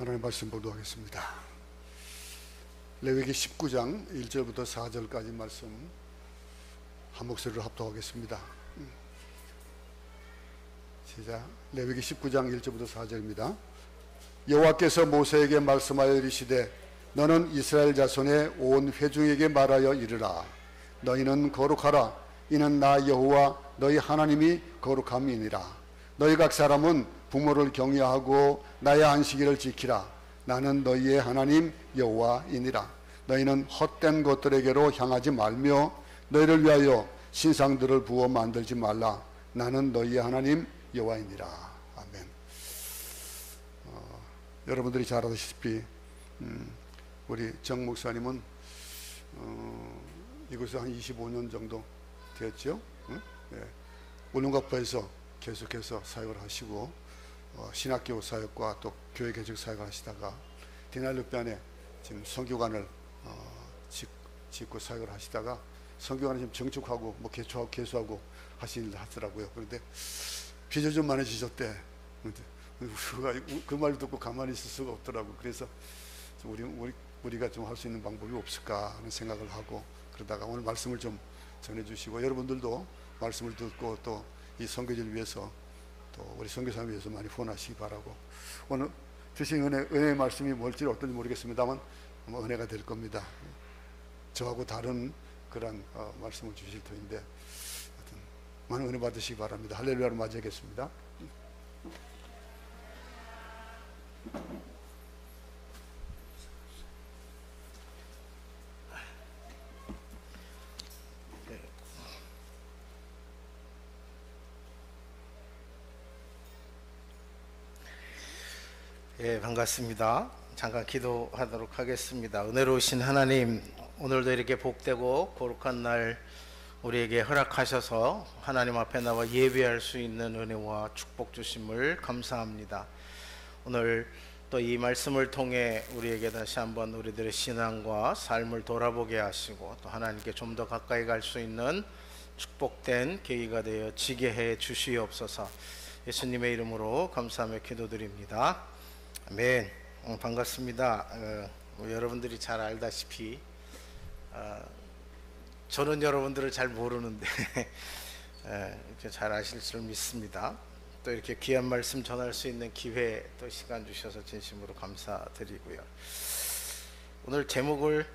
하나님 말씀 보도록 하겠습니다. 레위기 19장 1절부터 4절까지 말씀 한 목소리로 합독하겠습니다. 시작. 레위기 19장 1절부터 4절입니다. 여호와께서 모세에게 말씀하여 이르시되 너는 이스라엘 자손의 온 회중에게 말하여 이르라. 너희는 거룩하라. 이는 나 여호와 너희 하나님이 거룩함이니라. 너희 각 사람은 부모를 경외하고 나의 안식일을 지키라. 나는 너희의 하나님 여호와이니라. 너희는 헛된 것들에게로 향하지 말며 너희를 위하여 신상들을 부어 만들지 말라. 나는 너희의 하나님 여호와이니라. 아멘. 여러분들이 잘 아시다시피 우리 정 목사님은 이곳에 한 25년 정도 됐죠. 네. 울릉가포에서 계속해서 사역을 하시고 신학교 사역과 또 교회 개척 사역을 하시다가 디날루편에 지금 성교관을 짓고 사역을 하시다가 성교관을 지금 정축하고 뭐 개수하고 하신 일을 하더라고요. 그런데 빚을 좀 많아지셨대. 우리가 그 말 듣고 가만히 있을 수가 없더라고. 그래서 우리가 좀 할 수 있는 방법이 없을까 하는 생각을 하고 그러다가 오늘 말씀을 좀 전해주시고 여러분들도 말씀을 듣고 또 이 선교지를 위해서 또 우리 선교사를 위해서 많이 후원하시기 바라고, 오늘 주신 은혜의 말씀이 뭘지 어떤지 모르겠습니다만 아마 은혜가 될 겁니다. 저하고 다른 그런 말씀을 주실 터인데 하여튼 많은 은혜 받으시기 바랍니다. 할렐루야로 맞이하겠습니다. 예, 반갑습니다. 잠깐 기도하도록 하겠습니다. 은혜로우신 하나님, 오늘도 이렇게 복되고 거룩한 날 우리에게 허락하셔서 하나님 앞에 나와 예배할 수 있는 은혜와 축복 주심을 감사합니다. 오늘 또 이 말씀을 통해 우리에게 다시 한번 우리들의 신앙과 삶을 돌아보게 하시고 또 하나님께 좀 더 가까이 갈 수 있는 축복된 계기가 되어 지게 해 주시옵소서. 예수님의 이름으로 감사하며 기도드립니다. 아멘. 반갑습니다. 여러분들이 잘 알다시피 저는 여러분들을 잘 모르는데 이렇게 잘 아실 줄 믿습니다. 또 이렇게 귀한 말씀 전할 수 있는 기회 또 시간 주셔서 진심으로 감사드리고요. 오늘 제목을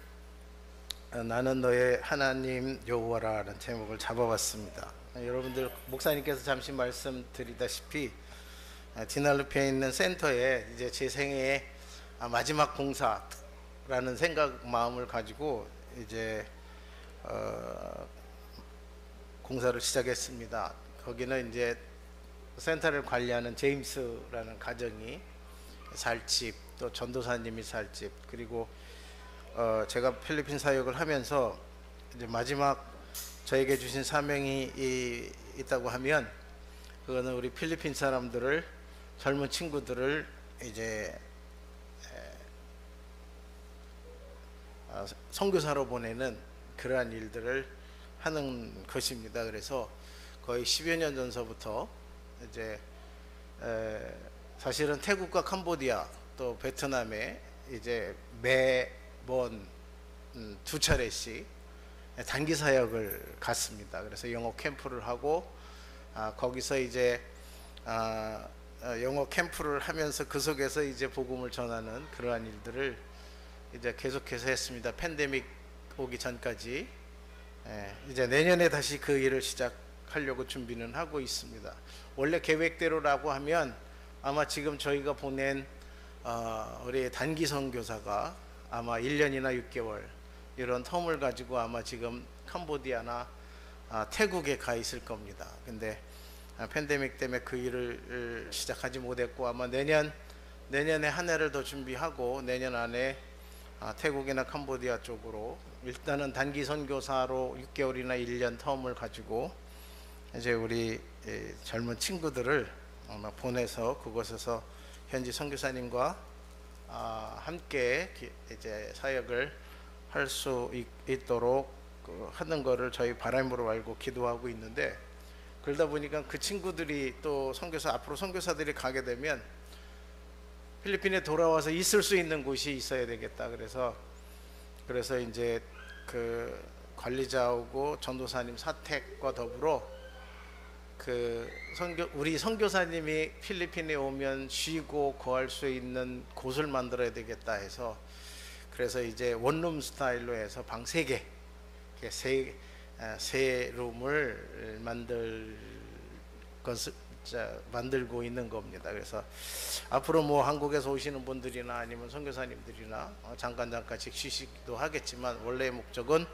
나는 너의 하나님 여호와라는 제목을 잡아봤습니다. 여러분들 목사님께서 잠시 말씀드리다시피 디날루편에 있는 센터에 이제 제 생애의 마지막 공사라는 마음을 가지고 이제 공사를 시작했습니다. 거기는 이제 센터를 관리하는 제임스라는 가정이 살 집, 또 전도사님이 살 집, 그리고 제가 필리핀 사역을 하면서 이제 마지막 저에게 주신 사명이 있다고 하면 그거는 우리 필리핀 사람들을, 젊은 친구들을 이제 선교사로 보내는 그러한 일들을 하는 것입니다. 그래서 거의 10여 년 전서부터 이제 사실은 태국과 캄보디아 또 베트남에 이제 매번 2차례씩 단기 사역을 갔습니다. 그래서 영어 캠프를 하고 거기서 이제 영어 캠프를 하면서 그 속에서 이제 복음을 전하는 그러한 일들을 이제 계속해서 했습니다. 팬데믹 오기 전까지. 이제 내년에 다시 그 일을 시작하려고 준비는 하고 있습니다. 원래 계획대로라고 하면 아마 지금 저희가 보낸 우리 단기 선교사가 아마 1년이나 6개월 이런 텀을 가지고 아마 지금 캄보디아나 태국에 가 있을 겁니다. 근데 팬데믹 때문에 그 일을 시작하지 못했고 아마 내년에 한 해를 더 준비하고 내년 안에 태국이나 캄보디아 쪽으로 일단은 단기 선교사로 6개월이나 1년 텀을 가지고 이제 우리 젊은 친구들을 아마 보내서 그곳에서 현지 선교사님과 함께 이제 사역을 할 수 있도록 하는 거를 저희 바람으로 알고 기도하고 있는데, 그러다 보니까 그 친구들이 또 앞으로 선교사들이 가게 되면 필리핀에 돌아와서 있을 수 있는 곳이 있어야 되겠다. 그래서 이제 그 관리자하고 전도사님 사택과 더불어 그 우리 선교사님이 필리핀에 오면 쉬고 거할 수 있는 곳을 만들어야 되겠다 해서, 그래서 이제 원룸 스타일로 해서 방 3개, 세 룸을 만들고 있는 겁니다. 그래서 앞으로 뭐 한국에서 오시는 분들이나 아니면 선교사님들이나 잠깐씩 쉬시기도 하겠지만, 원래의 목적은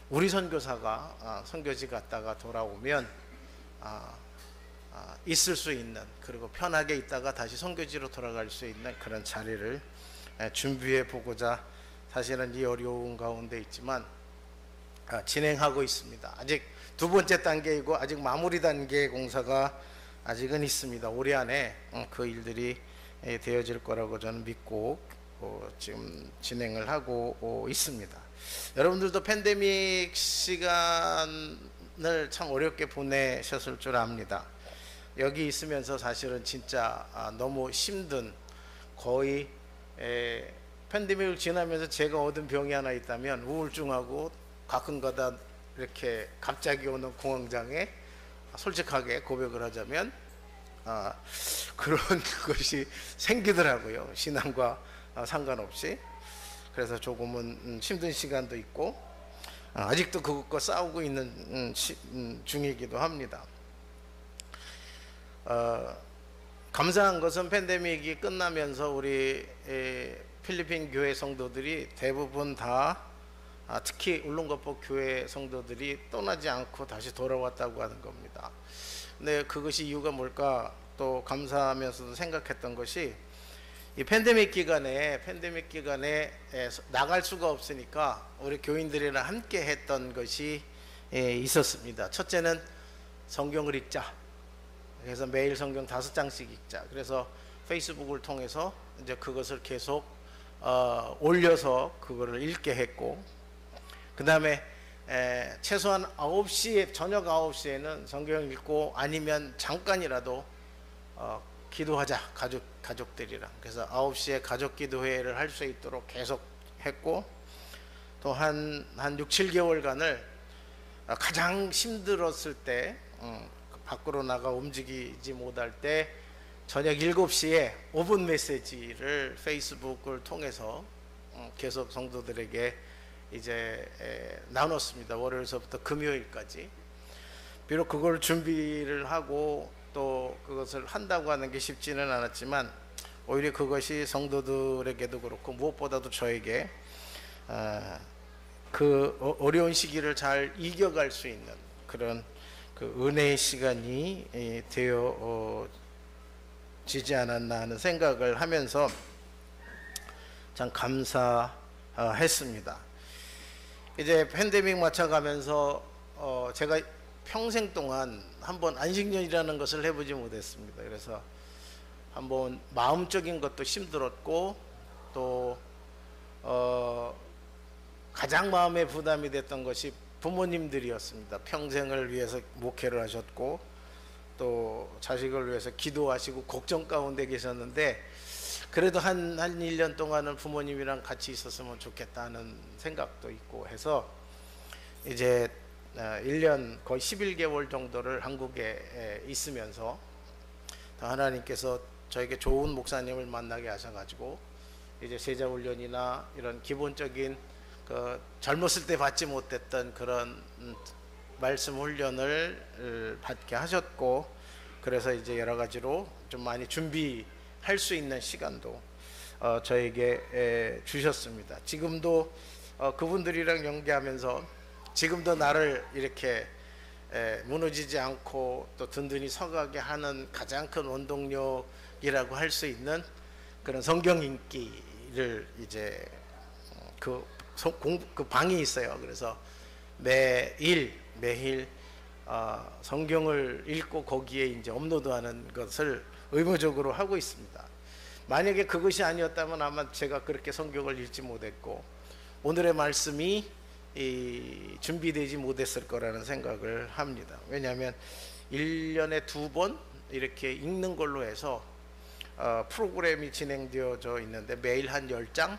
우리 선교사가 선교지 갔다가 돌아오면 있을 수 있는, 그리고 편하게 있다가 다시 선교지로 돌아갈 수 있는 그런 자리를 준비해 보고자 사실은 이 어려운 가운데 있지만 진행하고 있습니다. 아직 2번째 단계이고 아직 마무리 단계 공사가 아직은 있습니다. 올해 안에 그 일들이 되어질 거라고 저는 믿고 지금 진행을 하고 있습니다. 여러분들도 팬데믹 시간을 참 어렵게 보내셨을 줄 압니다. 여기 있으면서 사실은 진짜 너무 힘든, 거의 팬데믹을 지나면서 제가 얻은 병이 하나 있다면 우울증하고 가끔가다 이렇게 갑자기 오는 공황장애, 솔직하게 고백을 하자면 그런 것이 생기더라고요. 신앙과 상관없이. 그래서 조금은 힘든 시간도 있고 아직도 그것과 싸우고 있는 중이기도 합니다. 감사한 것은 팬데믹이 끝나면서 우리 필리핀 교회 성도들이 대부분 다, 특히 울릉도포 교회 성도들이 떠나지 않고 다시 돌아왔다고 하는 겁니다. 근데 그것이 이유가 뭘까 또 감사하면서도 생각했던 것이, 이 팬데믹 기간에 나갈 수가 없으니까 우리 교인들이랑 함께 했던 것이 있었습니다. 첫째는 성경을 읽자. 그래서 매일 성경 5장씩 읽자. 그래서 페이스북을 통해서 이제 그것을 계속 올려서 그거를 읽게 했고, 그 다음에 최소한 9시에, 저녁 9시에는 성경 읽고 아니면 잠깐이라도 기도하자, 가족들이랑. 그래서 9시에 가족 기도회를 할 수 있도록 계속 했고, 또 한 6, 7개월간을 가장 힘들었을 때, 밖으로 나가 움직이지 못할 때 저녁 7시에 5분 메시지를 페이스북을 통해서 계속 성도들에게 이제 나눴습니다. 월요일서부터 금요일까지. 비록 그걸 준비를 하고 또 그것을 한다고 하는 게 쉽지는 않았지만, 오히려 그것이 성도들에게도 그렇고 무엇보다도 저에게 그 어려운 시기를 잘 이겨갈 수 있는 그런 그 은혜의 시간이 되어지지 않았나 하는 생각을 하면서 참 감사했습니다. 이제 팬데믹 맞춰가면서 제가 평생 동안 한번 안식년이라는 것을 해보지 못했습니다. 그래서 한번 마음적인 것도 힘들었고, 또 가장 마음에 부담이 됐던 것이 부모님들이었습니다. 평생을 위해서 목회를 하셨고 또 자식을 위해서 기도하시고 걱정 가운데 계셨는데, 그래도 한 1년 동안은 부모님이랑 같이 있었으면 좋겠다는 생각도 있고 해서 이제 1년 거의 11개월 정도를 한국에 있으면서 하나님께서 저에게 좋은 목사님을 만나게 하셔가지고 이제 제자훈련이나 이런 기본적인 그 젊었을 때 받지 못했던 그런 말씀 훈련을 받게 하셨고, 그래서 이제 여러 가지로 좀 많이 준비할 수 있는 시간도 저에게 주셨습니다. 지금도 그분들이랑 연계하면서 지금도 나를 이렇게 무너지지 않고 또 든든히 서가게 하는 가장 큰 원동력이라고 할 수 있는 그런 성경 읽기를 이제 그 방이 있어요. 그래서 매일 성경을 읽고 거기에 이제 업로드하는 것을 의무적으로 하고 있습니다. 만약에 그것이 아니었다면 아마 제가 그렇게 성경을 읽지 못했고 오늘의 말씀이 준비되지 못했을 거라는 생각을 합니다. 왜냐하면 1년에 2번 이렇게 읽는 걸로 해서 프로그램이 진행되어져 있는데 매일 한 10장,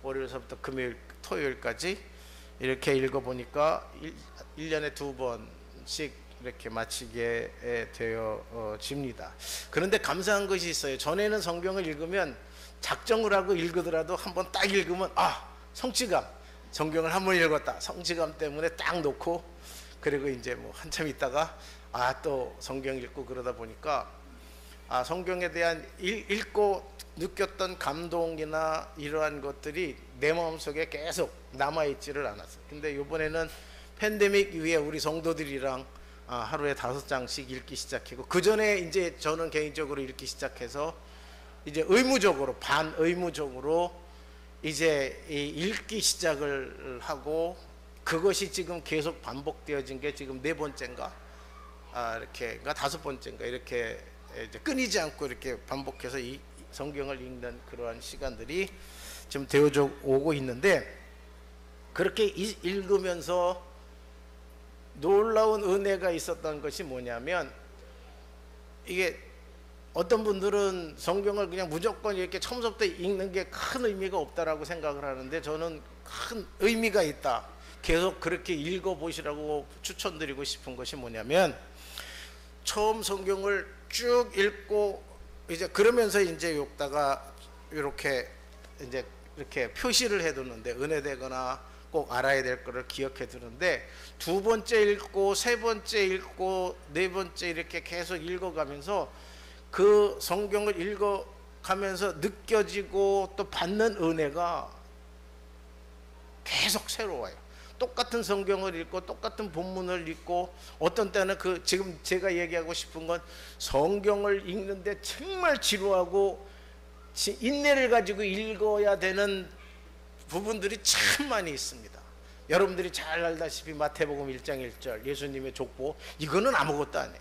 월요일서부터 금요일, 토요일까지 이렇게 읽어보니까 1년에 2번씩 이렇게 마치게 되어집니다. 그런데 감사한 것이 있어요. 전에는 성경을 읽으면 작정을 하고 읽으더라도 한번 딱 읽으면 성취감, 성경을 한번 읽었다, 성취감 때문에 딱 놓고, 그리고 이제 뭐 한참 있다가 또 성경 읽고 그러다 보니까 성경에 대한 읽고 느꼈던 감동이나 이러한 것들이 내 마음속에 계속 남아있지를 않았어요. 근데 이번에는 팬데믹 이후에 우리 성도들이랑 하루에 5장씩 읽기 시작했고, 그 전에 이제 저는 개인적으로 읽기 시작해서 이제 의무적으로, 반의무적으로 이제 읽기 시작을 하고, 그것이 지금 계속 반복되어진 게 지금 4번째인가 이렇게, 그러니까 5번째인가 이렇게 이제 끊이지 않고 이렇게 반복해서 이 성경을 읽는 그러한 시간들이 좀 되어져 오고 있는데, 그렇게 읽으면서 놀라운 은혜가 있었던 것이 뭐냐면, 이게 어떤 분들은 성경을 그냥 무조건 이렇게 처음부터 읽는 게 큰 의미가 없다라고 생각을 하는데, 저는 큰 의미가 있다, 계속 그렇게 읽어보시라고 추천드리고 싶은 것이 뭐냐면, 처음 성경을 쭉 읽고 이제 그러면서 이제 읽다가 이렇게 이제 이렇게 표시를 해두는데, 은혜되거나 꼭 알아야 될 거를 기억해 두는데, 2번째 읽고 3번째 읽고 4번째 이렇게 계속 읽어가면서 그 성경을 읽어가면서 느껴지고 또 받는 은혜가 계속 새로워요. 똑같은 성경을 읽고 똑같은 본문을 읽고, 어떤 때는 그 지금 제가 얘기하고 싶은 건, 성경을 읽는데 정말 지루하고 인내를 가지고 읽어야 되는 부분들이 참 많이 있습니다. 여러분들이 잘 알다시피 마태복음 1장 1절 예수님의 족보, 이거는 아무것도 안 해요.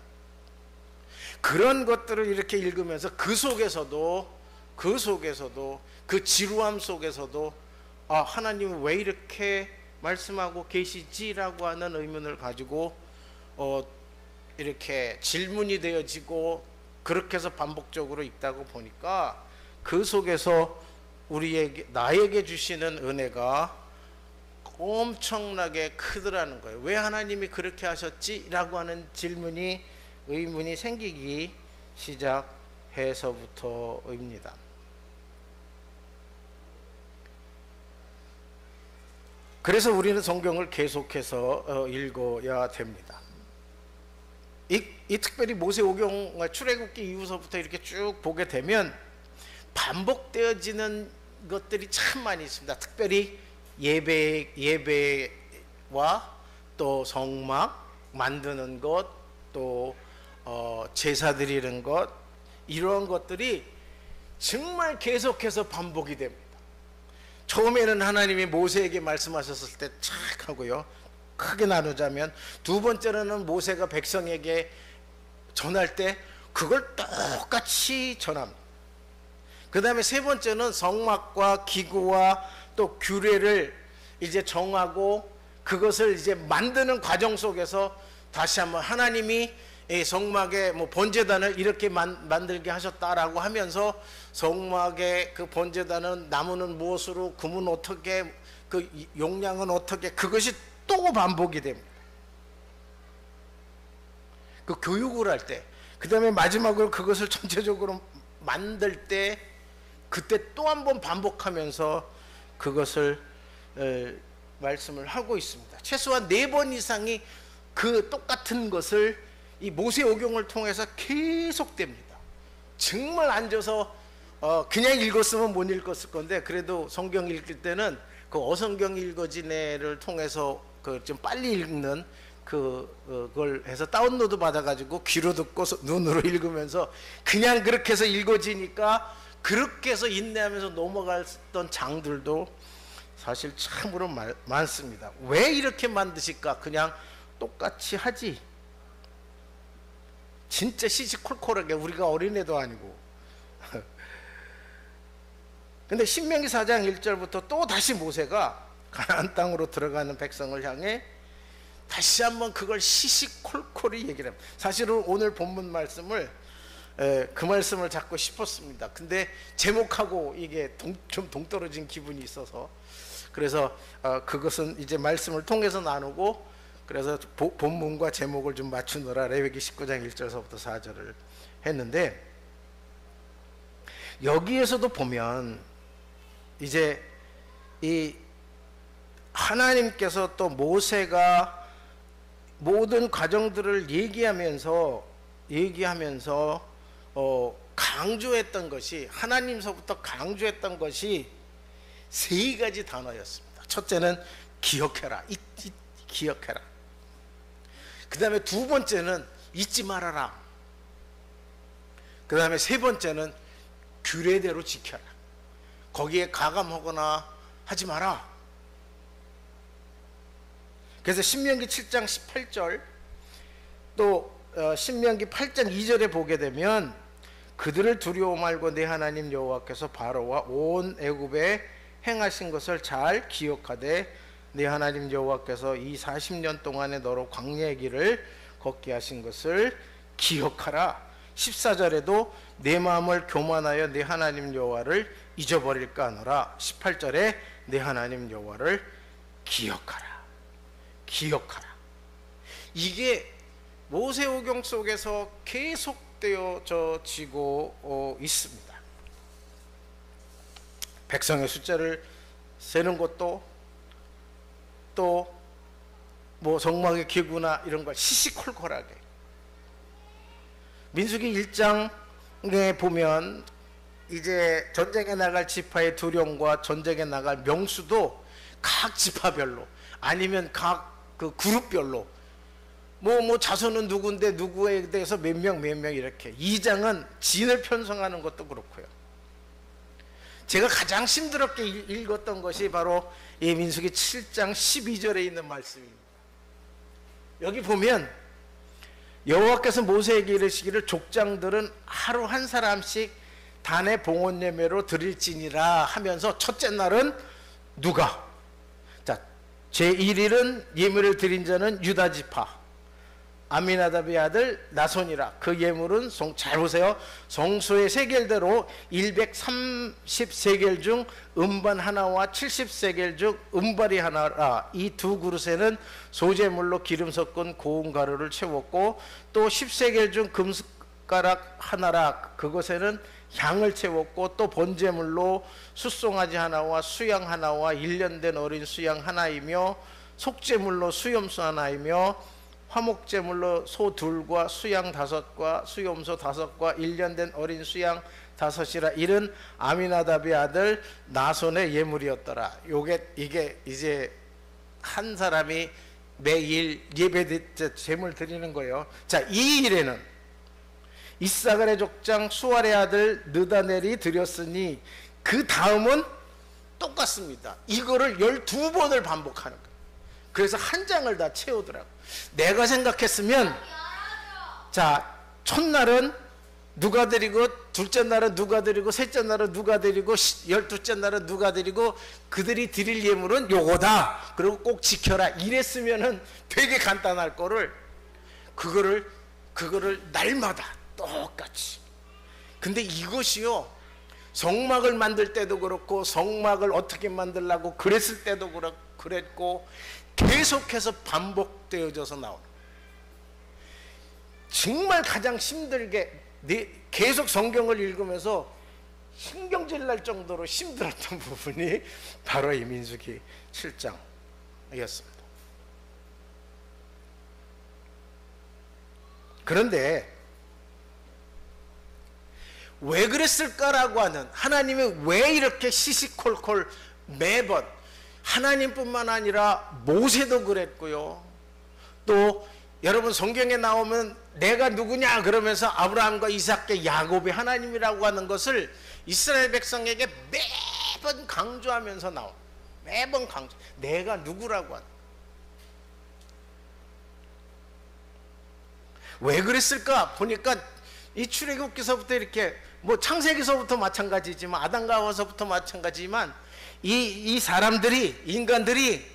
그런 것들을 이렇게 읽으면서 그 속에서도 그 지루함 속에서도 하나님은 왜 이렇게 말씀하고 계시지라고 하는 의문을 가지고 이렇게 질문이 되어지고, 그렇게 해서 반복적으로 읽다가 보니까 그 속에서 나에게 주시는 은혜가 엄청나게 크더라는 거예요. 왜 하나님이 그렇게 하셨지라고 하는 의문이 생기기 시작해서부터입니다. 그래서 우리는 성경을 계속해서 읽어야 됩니다. 이 특별히 모세오경 출애굽기 이후서부터 이렇게 쭉 보게 되면 반복되어지는 것들이 참 많이 있습니다. 특별히 예배와 또 성막 만드는 것, 또 제사 드리는 것, 이러한 것들이 정말 계속해서 반복이 됩니다. 처음에는 하나님이 모세에게 말씀하셨을 때 착 하고요, 크게 나누자면, 2번째로는 모세가 백성에게 전할 때 그걸 똑같이 전합니다. 그 다음에 3번째는 성막과 기구와 또 규례를 이제 정하고, 그것을 이제 만드는 과정 속에서 다시 한번 하나님이 성막의 번제단을 이렇게 만들게 하셨다라고 하면서, 성막의 그 번제단은 나무는 무엇으로, 금은 어떻게, 그 용량은 어떻게, 그것이 또 반복이 됩니다. 그 교육을 할 때, 그 다음에 마지막으로 그것을 전체적으로 만들 때, 그때 또 한 번 반복하면서 그것을 말씀을 하고 있습니다. 최소한 4번 이상이 그 똑같은 것을 이 모세오경을 통해서 계속됩니다. 정말 앉아서 그냥 읽었으면 못 읽었을 건데, 그래도 성경 읽을 때는 그 어성경 읽어지네를 통해서 그 좀 빨리 읽는 그걸 해서 다운로드 받아가지고 귀로 듣고 눈으로 읽으면서 그냥 그렇게 해서 읽어지니까, 그렇게 해서 인내하면서 넘어갔던 장들도 사실 참으로 많습니다. 왜 이렇게 만드실까? 그냥 똑같이 하지. 진짜 시시콜콜하게, 우리가 어린애도 아니고. 근데 신명기 4장 1절부터 또 다시 모세가 가나안 땅으로 들어가는 백성을 향해 다시 한번 그걸 시시콜콜히 얘기를 합니다. 사실은 오늘 본문 말씀을 그 말씀을 잡고 싶었습니다. 근데 제목하고 이게 좀 동떨어진 기분이 있어서, 그래서 그것은 이제 말씀을 통해서 나누고, 그래서 본문과 제목을 좀 맞추느라 레위기 19장 1절서부터 4절을 했는데, 여기에서도 보면 이제 이 하나님께서 또 모세가 모든 과정들을 얘기하면서 강조했던 것이, 하나님서부터 강조했던 것이 세 가지 단어였습니다. 첫째는 기억해라, 기억해라. 그 다음에 두 번째는 잊지 말아라. 그 다음에 세 번째는 규례대로 지켜라. 거기에 가감하거나 하지 마라. 그래서 신명기 7장 18절, 또 신명기 8장 2절에 보게 되면, 그들을 두려워 말고 내 하나님 여호와께서 바로와 온 애굽에 행하신 것을 잘 기억하되 네 하나님 여호와께서 이 40년 동안에 너로 광야의 길을 걷게 하신 것을 기억하라. 14절에도 내 마음을 교만하여 내 하나님 여호와를 잊어버릴까 하노라. 18절에 내 하나님 여호와를 기억하라. 기억하라. 이게 모세오경 속에서 계속되어지고 있습니다. 백성의 숫자를 세는 것도, 또 뭐 성막의 기구나 이런 걸 시시콜콜하게, 민수기 1장에 보면 이제 전쟁에 나갈 지파의 두령과 전쟁에 나갈 명수도 각 지파별로, 아니면 각 그 그룹별로, 뭐 자손은 누구인데 누구에 대해서 몇 명 이렇게. 2장은 진을 편성하는 것도 그렇고요. 제가 가장 힘들었게 읽었던 것이 바로 이 민수기 7장 12절에 있는 말씀입니다. 여기 보면 여호와께서 모세에게 이르시기를 족장들은 하루 한 사람씩 단의 봉헌 예매로 드릴지니라 하면서, 첫째 날은 누가? 자, 제1일은 예물을 드린 자는 유다 지파 아미나답의 아들 나손이라. 그 예물은 잘 보세요. 성소의 세겔대로 130세겔 중 음반 하나와 70세겔 중 음발이 하나라. 이 두 그릇에는 소재물로 기름 섞은 고운 가루를 채웠고, 또 10세겔 중 금숟가락 하나라. 그것에는 향을 채웠고, 또 번제물로 숫송아지 하나와 수양 하나와 1년 된 어린 수양 하나이며, 속제물로 수염수 하나이며, 화목제물로 소 둘과 수양 5과 수염소 5과 1년 된 어린 수양 5이라. 이른 아미나답의 아들 나손의 예물이었더라. 이게 이제 한 사람이 매일 예배 제물 드리는 거예요. 자, 이 일에는 이사갈의 족장 수알의 아들 느다넬이 드렸으니, 그 다음은 똑같습니다. 이거를 12번을 반복하는 거예요. 그래서 한 장을 다 채우더라고. 내가 생각했으면, 자, 첫날은 누가 드리고, 둘째 날은 누가 드리고, 셋째 날은 누가 드리고, 12째 날은 누가 드리고, 그들이 드릴 예물은 요거다, 그리고 꼭 지켜라, 이랬으면은 되게 간단할 거를, 그거를 날마다 똑같이. 근데 이것이요, 성막을 만들 때도 그렇고, 성막을 어떻게 만들라고 그랬을 때도 그랬고, 계속해서 반복되어져서 나오는, 정말 가장 힘들게 계속 성경을 읽으면서 신경질 날 정도로 힘들었던 부분이 바로 이 민수기 7장이었습니다. 그런데 왜 그랬을까라고 하는, 하나님이 왜 이렇게 시시콜콜 매번, 하나님뿐만 아니라 모세도 그랬고요, 또 여러분 성경에 나오면 내가 누구냐 그러면서 아브라함과 이삭과 야곱의 하나님이라고 하는 것을 이스라엘 백성에게 매번 강조하면서 나옵니다. 매번 강조, 내가 누구라고 하는. 왜 그랬을까 보니까 이 출애굽기서부터 이렇게, 뭐 창세기서부터 마찬가지지만, 아담과 하와서부터 마찬가지지만, 이 사람들이, 인간들이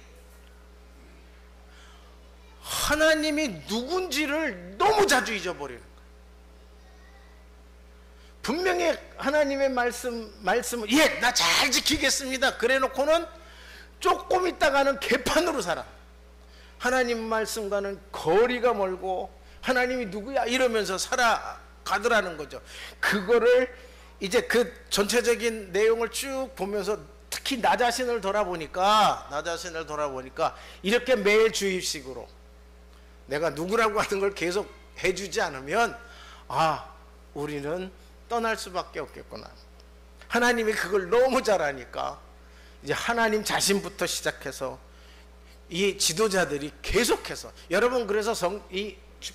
하나님이 누군지를 너무 자주 잊어버리는 거예요. 분명히 하나님의 말씀을 예, 나 잘 지키겠습니다. 그래 놓고는 조금 있다가는 개판으로 살아. 하나님 말씀과는 거리가 멀고 하나님이 누구야 이러면서 살아가더라는 거죠. 그거를 이제 그 전체적인 내용을 쭉 보면서 특히 나 자신을 돌아보니까 이렇게 매일 주입식으로 내가 누구라고 하는 걸 계속 해주지 않으면 아, 우리는 떠날 수밖에 없겠구나. 하나님이 그걸 너무 잘 아니까 이제 하나님 자신부터 시작해서 이 지도자들이 계속해서 여러분 그래서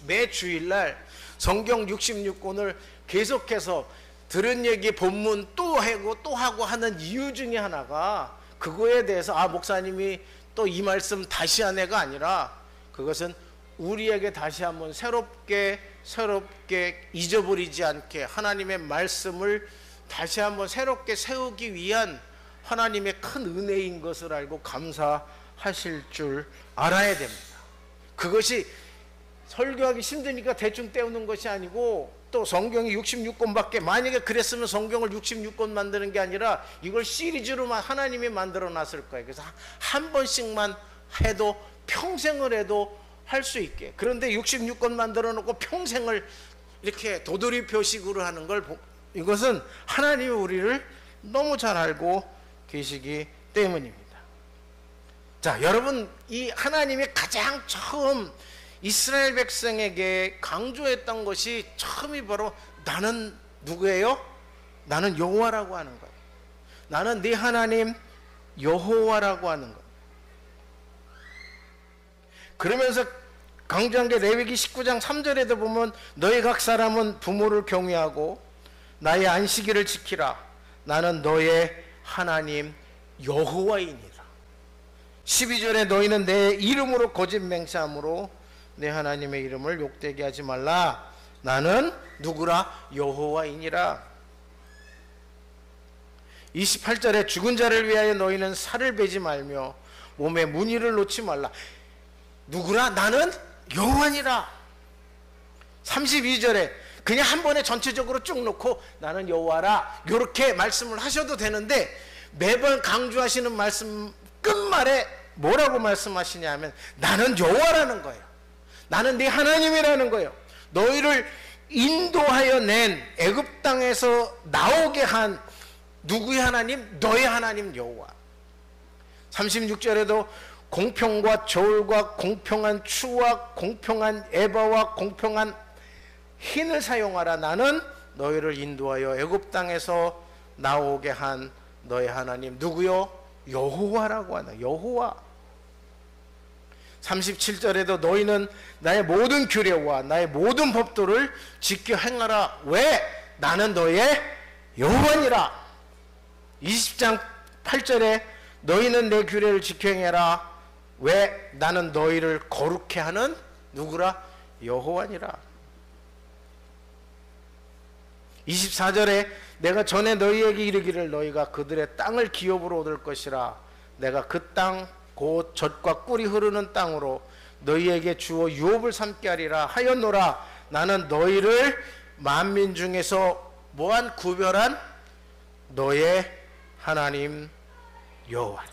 매 주일날 성경 66권을 계속해서 들은 얘기 본문 또 하고 하는 이유 중에 하나가 그거에 대해서 아, 목사님이 또 이 말씀 다시 하네가 아니라 그것은 우리에게 다시 한번 새롭게 잊어버리지 않게 하나님의 말씀을 다시 한번 새롭게 세우기 위한 하나님의 큰 은혜인 것을 알고 감사하실 줄 알아야 됩니다. 그것이 설교하기 힘드니까 대충 때우는 것이 아니고 또 성경이 66권밖에 만약에 그랬으면 성경을 66권 만드는 게 아니라 이걸 시리즈로만 하나님이 만들어 놨을 거예요. 그래서 한 번씩만 해도 평생을 해도 할 수 있게. 그런데 66권 만들어 놓고 평생을 이렇게 도돌이표식으로 하는 걸 이것은 하나님이 우리를 너무 잘 알고 계시기 때문입니다. 자, 여러분 이 하나님이 가장 처음 이스라엘 백성에게 강조했던 것이 처음이 바로 나는 누구예요? 나는 여호와라고 하는 거예요. 나는 네 하나님 여호와라고 하는 거예요. 그러면서 강조한 게 레위기 19장 3절에도 보면 너희 각 사람은 부모를 경외하고 나의 안식일을 지키라. 나는 너의 하나님 여호와이니라. 12절에 너희는 내 이름으로 거짓 맹세함으로 내 하나님의 이름을 욕되게 하지 말라. 나는 누구라? 여호와이니라. 28절에 죽은 자를 위하여 너희는 살을 베지 말며 몸에 무늬를 놓지 말라. 누구라? 나는 여호와니라. 32절에 그냥 한 번에 전체적으로 쭉 놓고 나는 여호와라 이렇게 말씀을 하셔도 되는데 매번 강조하시는 말씀 끝말에 뭐라고 말씀하시냐 하면 나는 여호와라는 거예요. 나는 네 하나님이라는 거예요. 너희를 인도하여 낸 애굽 땅에서 나오게 한 누구의 하나님? 너의 하나님 여호와. 36절에도 공평과 저울과 공평한 추와 공평한 에바와 공평한 흰을 사용하라. 나는 너희를 인도하여 애굽 땅에서 나오게 한 너의 하나님 누구요? 여호와라고 하나. 여호와. 37절에도 너희는 나의 모든 규례와 나의 모든 법도를 지켜 행하라. 왜? 나는 너의 여호와니라. 20장 8절에 너희는 내 규례를 지켜 행해라. 왜? 나는 너희를 거룩해 하는 누구라? 여호와니라. 24절에 내가 전에 너희에게 이르기를 너희가 그들의 땅을 기업으로 얻을 것이라. 내가 그 땅 곧 젖과 꿀이 흐르는 땅으로 너희에게 주어 유업을 삼게 하리라 하였노라. 나는 너희를 만민 중에서 뭐한 구별한 너의 하나님 여호와.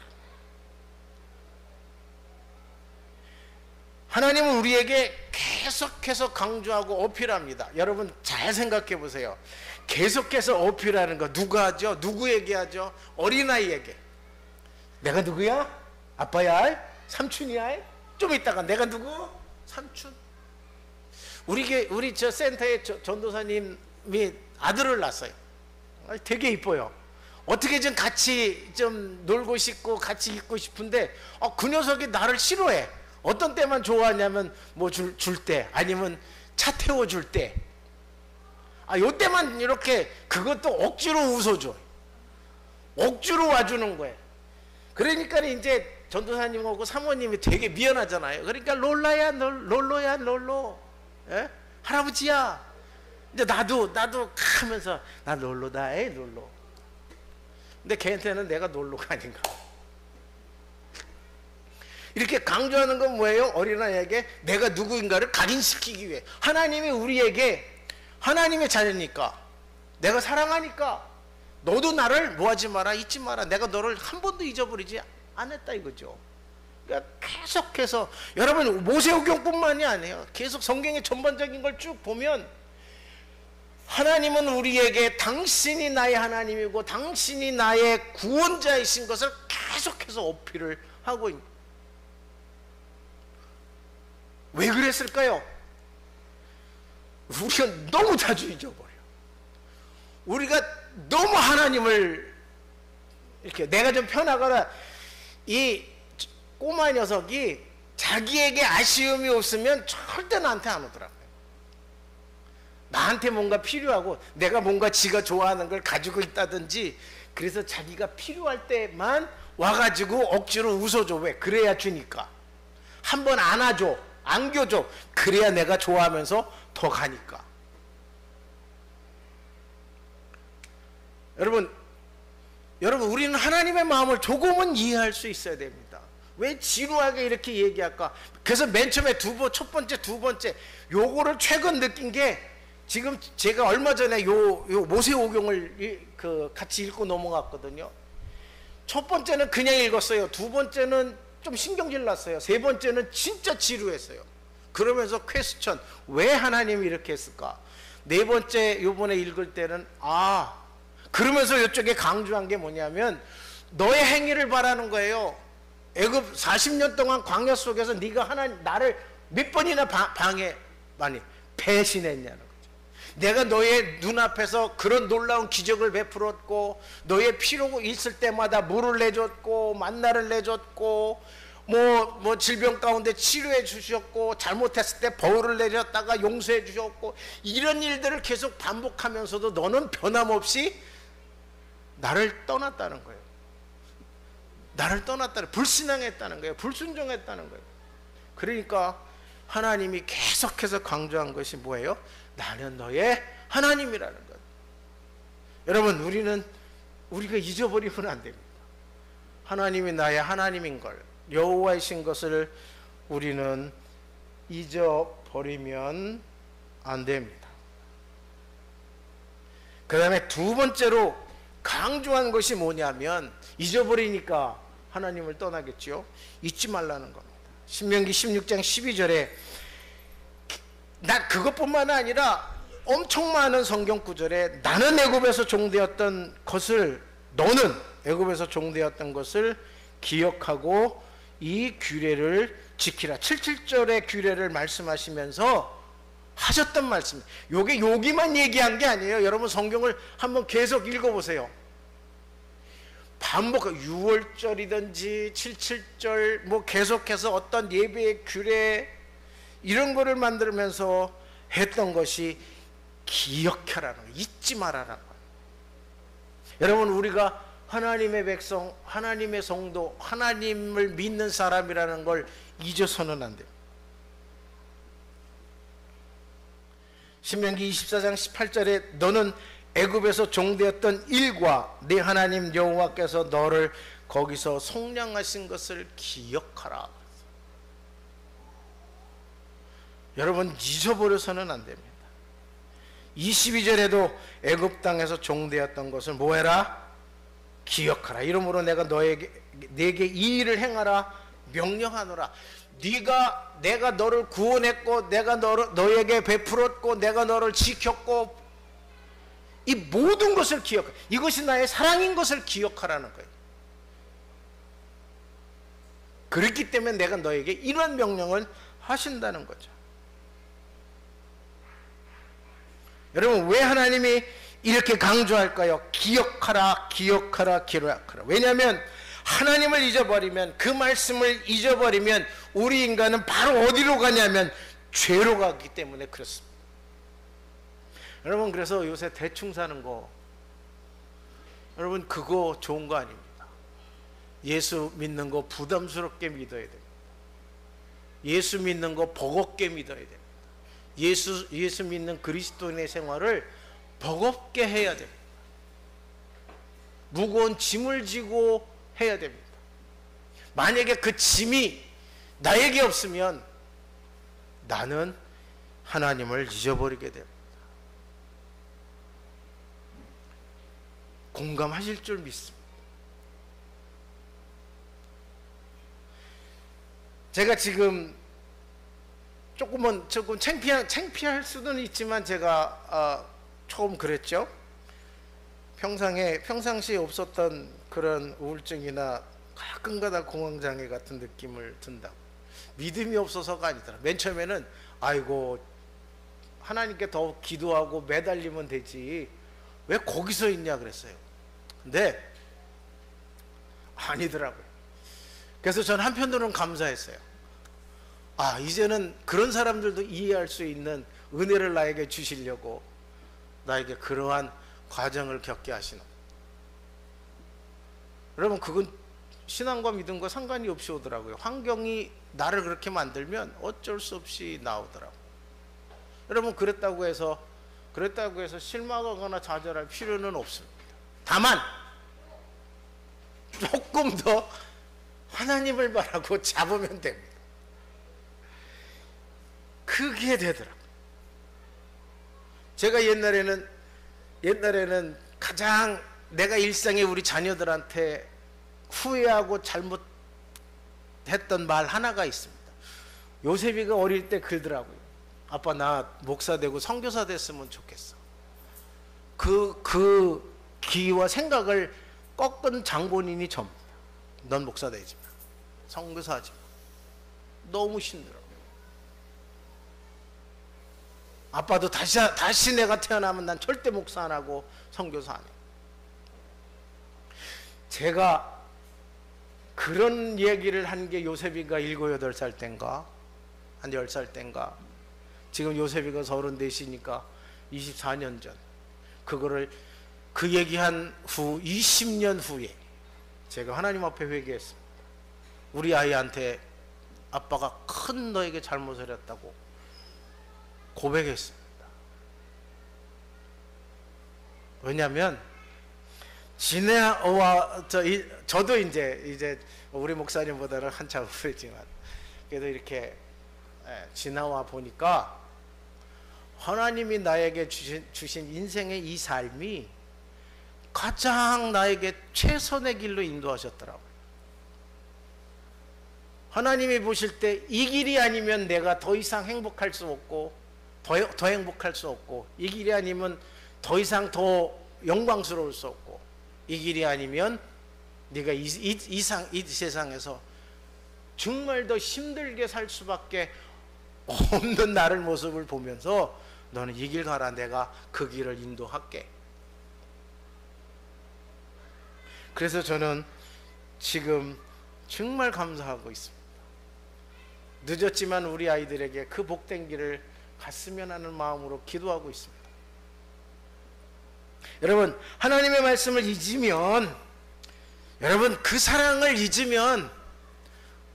하나님은 우리에게 계속해서 강조하고 어필합니다. 여러분 잘 생각해 보세요. 계속해서 어필하는 거 누가 하죠? 누구에게 하죠? 어린아이에게. 내가 누구야? 아빠야? 삼촌이야? 좀 있다가 내가 누구? 삼촌. 우리 저 센터에 전도사님이 아들을 낳았어요. 되게 이뻐요. 어떻게 좀 같이 좀 놀고 싶고 같이 있고 싶은데 그 녀석이 나를 싫어해. 어떤 때만 좋아하냐면 뭐 줄 때 아니면 차 태워줄 때. 요 때만 이렇게 그것도 억지로 웃어줘. 억지로 와주는 거예요. 그러니까 이제 전도사님하고 사모님이 되게 미안하잖아요. 그러니까 롤라야 롤로야 롤로. 예? 할아버지야. 이제 나도 하면서 나 롤로다 에 롤로. 근데 걔한테는 내가 롤로가 아닌가. 이렇게 강조하는 건 뭐예요? 어린아이에게 내가 누구인가를 각인시키기 위해. 하나님이 우리에게 하나님의 자녀니까 내가 사랑하니까 너도 나를 뭐하지 마라, 잊지 마라. 내가 너를 한 번도 잊어버리지 않았다 이거죠. 그러니까 계속해서 여러분 모세오경뿐만이 아니에요. 계속 성경의 전반적인 걸 쭉 보면 하나님은 우리에게 당신이 나의 하나님이고 당신이 나의 구원자이신 것을 계속해서 어필을 하고 있는. 왜 그랬을까요? 우리가 너무 자주 잊어버려. 우리가 너무 하나님을 이렇게, 내가 좀 편하거나 이 꼬마 녀석이 자기에게 아쉬움이 없으면 절대 나한테 안 오더라고요. 나한테 뭔가 필요하고 내가 뭔가 지가 좋아하는 걸 가지고 있다든지, 그래서 자기가 필요할 때만 와가지고 억지로 웃어줘. 왜? 그래야 주니까. 한번 안아줘, 안겨줘. 그래야 내가 좋아하면서 더 가니까. 여러분 우리는 하나님의 마음을 조금은 이해할 수 있어야 됩니다. 왜 지루하게 이렇게 얘기할까? 그래서 맨 처음에 첫 번째, 두 번째 요거를 최근 느낀 게, 지금 제가 얼마 전에 요 모세오경을 같이 읽고 넘어갔거든요. 첫 번째는 그냥 읽었어요. 두 번째는 좀 신경질 났어요. 세 번째는 진짜 지루했어요. 그러면서 퀘스천, 왜 하나님이 이렇게 했을까? 네 번째 요번에 읽을 때는 그러면서 이쪽에 강조한 게 뭐냐면 너의 행위를 바라는 거예요. 애굽 40년 동안 광야 속에서 네가 나를 몇 번이나 배신했냐는 거죠. 내가 너의 눈앞에서 그런 놀라운 기적을 베풀었고, 너의 필요 있을 때마다 물을 내줬고, 만나를 내줬고, 뭐 질병 가운데 치료해 주셨고, 잘못했을 때 벌을 내렸다가 용서해 주셨고, 이런 일들을 계속 반복하면서도 너는 변함없이 나를 떠났다는 거예요. 나를 떠났다는, 불신앙했다는 거예요. 불순종했다는 거예요. 그러니까 하나님이 계속해서 강조한 것이 뭐예요? 나는 너의 하나님이라는 것. 여러분, 우리가 잊어버리면 안 됩니다. 하나님이 나의 하나님인 걸, 여호와이신 것을 우리는 잊어버리면 안 됩니다. 그 다음에 두 번째로 강조한 것이 뭐냐면, 잊어버리니까 하나님을 떠나겠죠. 잊지 말라는 겁니다. 신명기 16장 12절에 그것뿐만 아니라 엄청 많은 성경 구절에 나는 애굽에서 종되었던 것을, 너는 애굽에서 종되었던 것을 기억하고 이 규례를 지키라. 77절의 규례를 말씀하시면서 하셨던 말씀. 요게 여기만 얘기한 게 아니에요. 여러분 성경을 한번 계속 읽어보세요. 반복, 6월절이든지 77절 뭐 계속해서 어떤 예배의 규례 이런 거를 만들면서 했던 것이 기억하라는 거예요. 잊지 말아라는 거예요. 여러분, 우리가 하나님의 백성, 하나님의 성도, 하나님을 믿는 사람이라는 걸 잊어서는 안 돼요. 신명기 24장 18절에 너는 애굽에서 종되었던 일과 네 하나님 여호와께서 너를 거기서 속량하신 것을 기억하라. 여러분, 잊어버려서는 안 됩니다. 22절에도 애굽 땅에서 종되었던 것을 뭐해라? 기억하라. 이러므로 내가 내게 이 일을 행하라 명령하노라. 내가 너를 구원했고, 내가 너에게 베풀었고, 내가 너를 지켰고, 이 모든 것을 기억하라. 이것이 나의 사랑인 것을 기억하라는 거예요. 그렇기 때문에 내가 너에게 이런 명령을 하신다는 거죠. 여러분, 왜 하나님이 이렇게 강조할까요? 기억하라, 기억하라, 기억하라. 왜냐하면 하나님을 잊어버리면, 그 말씀을 잊어버리면 우리 인간은 바로 어디로 가냐면 죄로 가기 때문에 그렇습니다. 여러분, 그래서 요새 대충 사는 거, 여러분 그거 좋은 거 아닙니다. 예수 믿는 거 부담스럽게 믿어야 됩니다. 예수 믿는 거 버겁게 믿어야 됩니다. 예수 믿는 그리스도인의 생활을 버겁게 해야 됩니다. 무거운 짐을 지고 해야 됩니다. 만약에 그 짐이 나에게 없으면 나는 하나님을 잊어버리게 됩니다. 공감하실 줄 믿습니다. 제가 지금 조금 창피할 수는 있지만 제가 처음 그랬죠. 평상시에 없었던 그런 우울증이나 가끔가다 공황장애 같은 느낌을 든다고. 믿음이 없어서가 아니더라. 맨 처음에는 아이고 하나님께 더 기도하고 매달리면 되지 왜 거기서 있냐 그랬어요. 근데 아니더라고요. 그래서 전 한편으로는 감사했어요. 아, 이제는 그런 사람들도 이해할 수 있는 은혜를 나에게 주시려고 나에게 그러한 과정을 겪게 하시는. 여러분, 그건 신앙과 믿음과 상관이 없이 오더라고요. 환경이 나를 그렇게 만들면 어쩔 수 없이 나오더라고요. 여러분, 그랬다고 해서 실망하거나 좌절할 필요는 없습니다. 다만 조금 더 하나님을 바라고 잡으면 됩니다. 그게 되더라고요. 제가 옛날에는 가장 내가 일상에 우리 자녀들한테 후회하고 잘못했던 말 하나가 있습니다. 요셉이가 어릴 때 그러더라고요. 아빠, 나 목사 되고 선교사 됐으면 좋겠어. 그 기와 생각을 꺾은 장본인이 접니다. 넌 목사 되지 마. 선교사 하지 마. 너무 힘들어. 아빠도 다시 내가 태어나면 난 절대 목사 안 하고 선교사 안 해. 제가 그런 얘기를 한 게 요셉이가 7, 8살 땐가 한 10살 땐가. 지금 요셉이가 34이니까 24년 전. 그 얘기한 후 20년 후에 제가 하나님 앞에 회개했습니다. 우리 아이한테 아빠가 큰 너에게 잘못을 했다고 고백했습니다. 왜냐하면 저도 이제 우리 목사님보다는 한참 후였지만 그래도 이렇게 지나와 보니까 하나님이 나에게 주신 인생의 이 삶이 가장 나에게 최선의 길로 인도하셨더라고요. 하나님이 보실 때 이 길이 아니면 내가 더 이상 행복할 수 없고 더 행복할 수 없고, 이 길이 아니면 더 이상 더 영광스러울 수 없고, 이 길이 아니면 네가 이 세상에서 정말 더 힘들게 살 수밖에 없는 나를 모습을 보면서 너는 이 길 가라, 내가 그 길을 인도할게. 그래서 저는 지금 정말 감사하고 있습니다. 늦었지만 우리 아이들에게 그 복된 길을 갔으면 하는 마음으로 기도하고 있습니다. 여러분, 하나님의 말씀을 잊으면, 여러분 그 사랑을 잊으면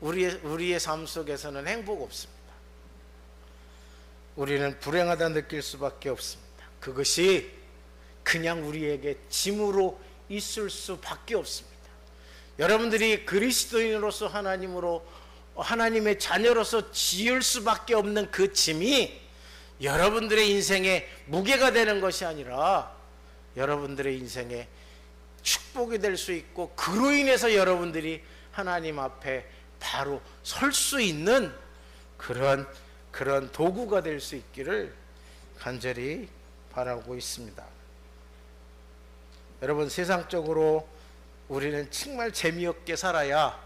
우리의 삶 속에서는 행복 없습니다. 우리는 불행하다 느낄 수밖에 없습니다. 그것이 그냥 우리에게 짐으로 있을 수밖에 없습니다. 여러분들이 그리스도인으로서 하나님의 자녀로서 지을 수밖에 없는 그 짐이 여러분들의 인생에 무게가 되는 것이 아니라 여러분들의 인생에 축복이 될 수 있고, 그로 인해서 여러분들이 하나님 앞에 바로 설 수 있는 그런 도구가 될 수 있기를 간절히 바라고 있습니다. 여러분, 세상적으로 우리는 정말 재미없게 살아야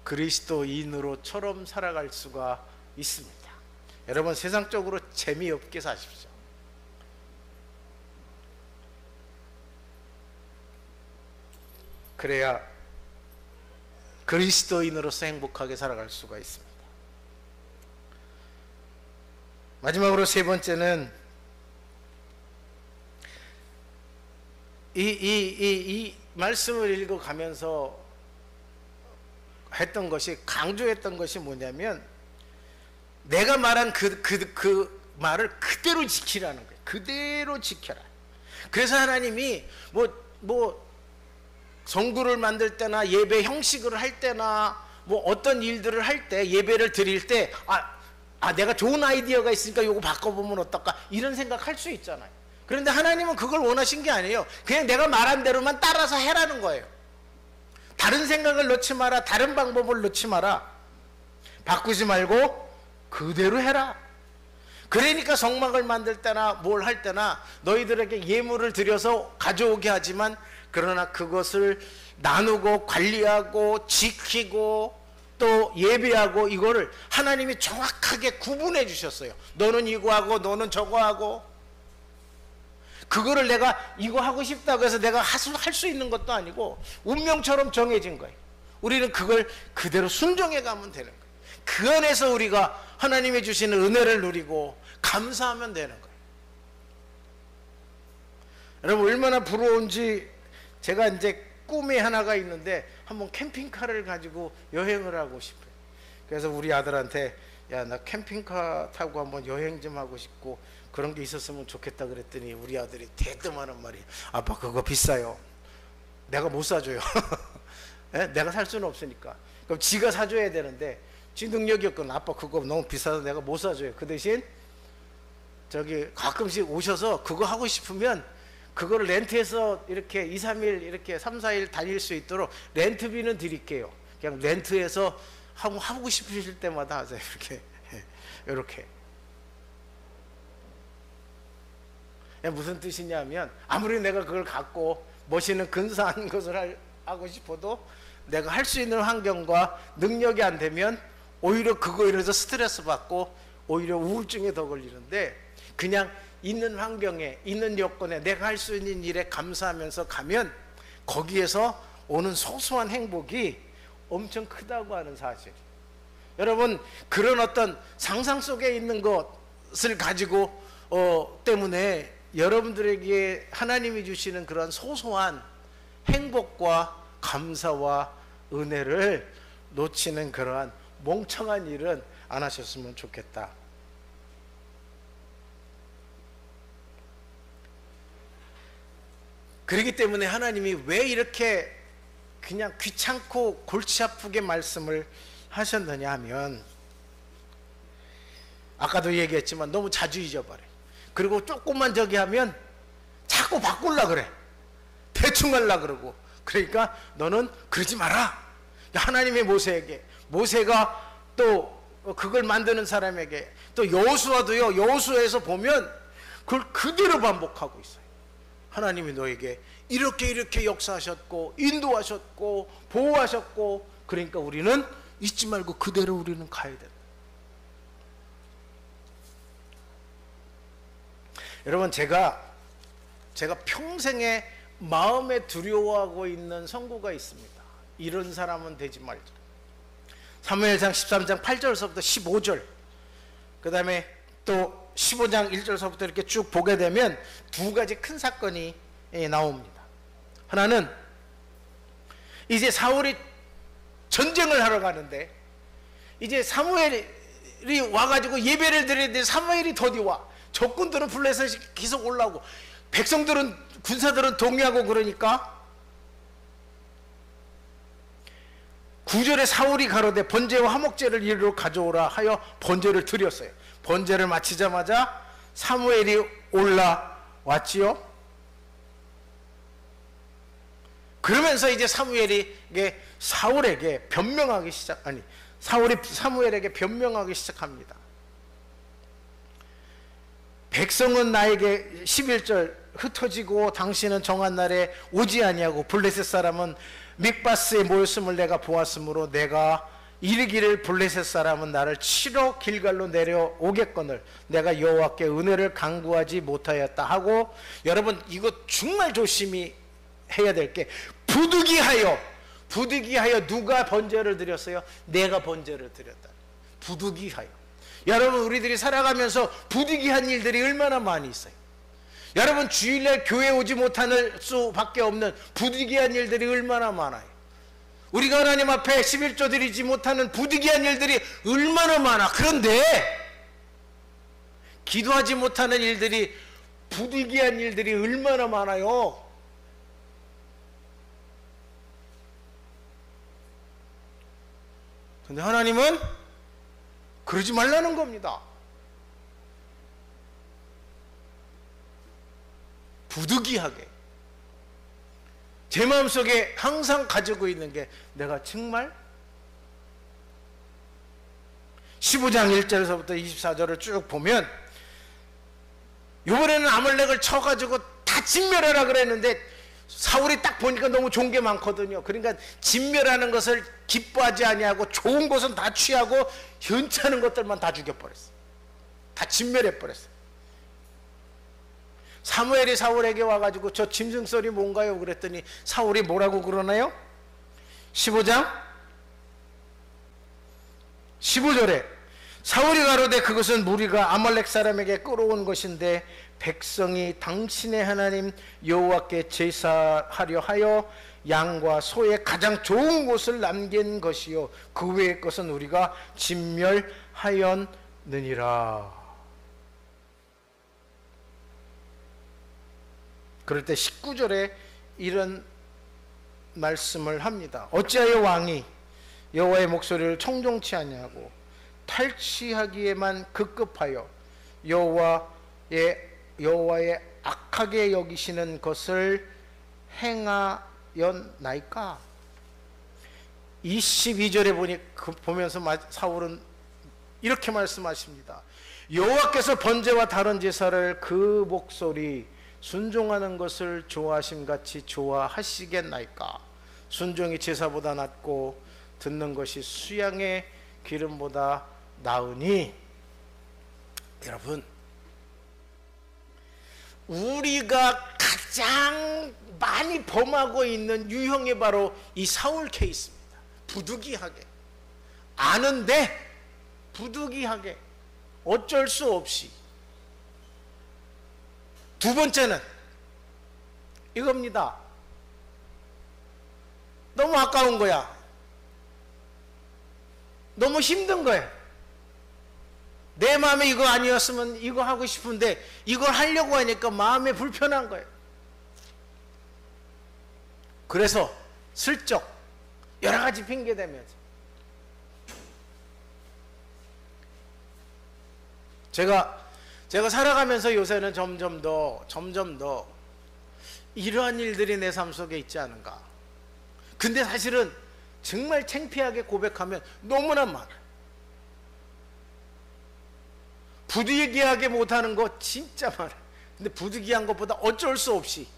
그리스도인으로처럼 살아갈 수가 있습니다. 여러분, 세상적으로 재미없게 사십시오. 그래야 그리스도인으로서 행복하게 살아갈 수가 있습니다. 마지막으로 세 번째는 이 말씀을 읽어가면서 강조했던 것이 뭐냐면, 내가 말한 그 말을 그대로 지키라는 거예요. 그대로 지켜라. 그래서 하나님이 성구를 만들 때나 예배 형식을 할 때나 어떤 일들을 할 때, 예배를 드릴 때 내가 좋은 아이디어가 있으니까 이거 바꿔보면 어떨까, 이런 생각할 수 있잖아요. 그런데 하나님은 그걸 원하신 게 아니에요. 그냥 내가 말한 대로만 따라서 해라는 거예요. 다른 생각을 넣지 마라. 다른 방법을 넣지 마라. 바꾸지 말고 그대로 해라. 그러니까 성막을 만들 때나 뭘 할 때나 너희들에게 예물을 드려서 가져오게 하지만, 그러나 그것을 나누고 관리하고 지키고 또 예배하고, 이거를 하나님이 정확하게 구분해 주셨어요. 너는 이거 하고 너는 저거 하고. 그거를 내가 이거 하고 싶다고 해서 내가 할 수 있는 것도 아니고 운명처럼 정해진 거예요. 우리는 그걸 그대로 순종해 가면 되는 거예요. 그 안에서 우리가 하나님이 주시는 은혜를 누리고 감사하면 되는 거예요. 여러분, 얼마나 부러운지, 제가 이제 꿈이 하나가 있는데 한번 캠핑카를 가지고 여행을 하고 싶어요. 그래서 우리 아들한테, 야, 나 캠핑카 타고 한번 여행 좀 하고 싶고 그런 게 있었으면 좋겠다 그랬더니 우리 아들이 대뜸하는 말이, 아빠 그거 비싸요. 내가 못 사줘요. 내가 살 수는 없으니까. 그럼 지가 사줘야 되는데 지 능력이 없거든. 아빠 그거 너무 비싸서 내가 못 사줘요. 그 대신 저기 가끔씩 오셔서 그거 하고 싶으면 그거를 렌트해서 이렇게 2, 3일 이렇게 3, 4일 다닐 수 있도록 렌트비는 드릴게요. 그냥 렌트해서 하고 싶으실 때마다 하세요. 이렇게. 무슨 뜻이냐면, 아무리 내가 그걸 갖고 멋있는 근사한 것을 하고 싶어도 내가 할 수 있는 환경과 능력이 안 되면 오히려 그거 이래서 스트레스 받고 오히려 우울증에 더 걸리는데, 그냥 있는 환경에 있는 여건에 내가 할 수 있는 일에 감사하면서 가면 거기에서 오는 소소한 행복이 엄청 크다고 하는 사실. 여러분, 그런 어떤 상상 속에 있는 것을 가지고 때문에 여러분들에게 하나님이 주시는 그런 소소한 행복과 감사와 은혜를 놓치는 그러한 멍청한 일은 안 하셨으면 좋겠다. 그렇기 때문에 하나님이 왜 이렇게 그냥 귀찮고 골치 아프게 말씀을 하셨느냐 하면, 아까도 얘기했지만 너무 자주 잊어버려. 그리고 조금만 저기 하면 자꾸 바꾸려고 그래. 대충 하려고 그러고. 그러니까 너는 그러지 마라. 하나님의 모세에게, 모세가 또 그걸 만드는 사람에게, 또 여호수아도요, 여호수아에서 보면 그걸 그대로 반복하고 있어요. 하나님이 너에게 이렇게 역사하셨고 인도하셨고 보호하셨고, 그러니까 우리는 잊지 말고 그대로 우리는 가야 된다. 여러분, 제가 평생에 마음에 두려워하고 있는 선구가 있습니다. 이런 사람은 되지 말자. 사무엘상 13장 8절서부터 15절, 그 다음에 또 15장 1절서부터 이렇게 쭉 보게 되면 두 가지 큰 사건이 나옵니다. 하나는 이제 사울이 전쟁을 하러 가는데, 이제 사무엘이 와가지고 예배를 드리는데 사무엘이 더디 와. 적군들은 블레셋이 계속 올라오고 백성들은, 군사들은 동요하고, 그러니까 9절에 사울이 가로되 번제와 화목제를 이리로 가져오라 하여 번제를 드렸어요. 번제를 마치자마자 사무엘이 올라왔지요. 그러면서 이제 사울에게 변명하기 사울이 사무엘에게 변명하기 시작합니다. 백성은 나에게 11절 흩어지고 당신은 정한 날에 오지 아니하고 블레셋 사람은 mik바스에 모였음을 내가 보았으므로 내가 이르기를 블레셋 사람은 나를 치러 길갈로 내려오겠거늘 내가 여호와께 은혜를 간구하지 못하였다 하고, 여러분 이거 정말 조심히 해야 될 게, 부득이하여 누가 번제를 드렸어요? 내가 번제를 드렸다. 부득이하여. 여러분, 우리들이 살아가면서 부득이한 일들이 얼마나 많이 있어요. 여러분, 주일날 교회 오지 못할 수밖에 없는 부득이한 일들이 얼마나 많아요. 우리가 하나님 앞에 11조 드리지 못하는 부득이한 일들이 얼마나 많아. 그런데 기도하지 못하는 일들이, 부득이한 일들이 얼마나 많아요. 근데 하나님은 그러지 말라는 겁니다. 부득이하게 제 마음속에 항상 가지고 있는 게 내가 정말 15장 1절에서부터 24절을 쭉 보면 이번에는 아말렉을 쳐가지고 다 진멸하라 그랬는데 사울이 딱 보니까 너무 좋은 게 많거든요. 그러니까 진멸하는 것을 기뻐하지 아니하고 좋은 것은 다 취하고 현찮은 것들만 다 죽여버렸어요. 다 진멸해버렸어요. 사무엘이 사울에게 와가지고 저 짐승소리 뭔가요? 그랬더니 사울이 뭐라고 그러나요? 15장 15절에 사울이 가로되 그것은 무리가 아말렉 사람에게 끌어온 것인데 백성이 당신의 하나님 여호와께 제사하려 하여 양과 소의 가장 좋은 곳을 남긴 것이요 그 외의 것은 우리가 진멸하였느니라. 그럴 때 19절에 이런 말씀을 합니다. 어찌하여 왕이 여호와의 목소리를 청종치 아니하고 탈취하기에만 급급하여 여호와의 악하게 여기시는 것을 행하였나이까? 22절에 보면서 사울은 이렇게 말씀하십니다. 여호와께서 번제와 다른 제사를 그 목소리 순종하는 것을 좋아하심 같이 좋아하시겠나이까? 순종이 제사보다 낫고 듣는 것이 수양의 기름보다 나으니. 여러분, 우리가 가장 많이 범하고 있는 유형이 바로 이 사울 케이스입니다. 부득이하게 아는데 부득이하게 어쩔 수 없이. 두 번째는 이겁니다. 너무 아까운 거야. 너무 힘든 거예요. 내 마음에 이거 아니었으면 이거 하고 싶은데 이걸 하려고 하니까 마음에 불편한 거예요. 그래서 슬쩍 여러 가지 핑계 대면서 제가 살아가면서 요새는 점점 더 이러한 일들이 내 삶 속에 있지 않은가. 근데 사실은 정말 창피하게 고백하면 너무나 많아요. 부득이하게 못하는 거 진짜 많아요. 근데 부득이한 것보다 어쩔 수 없이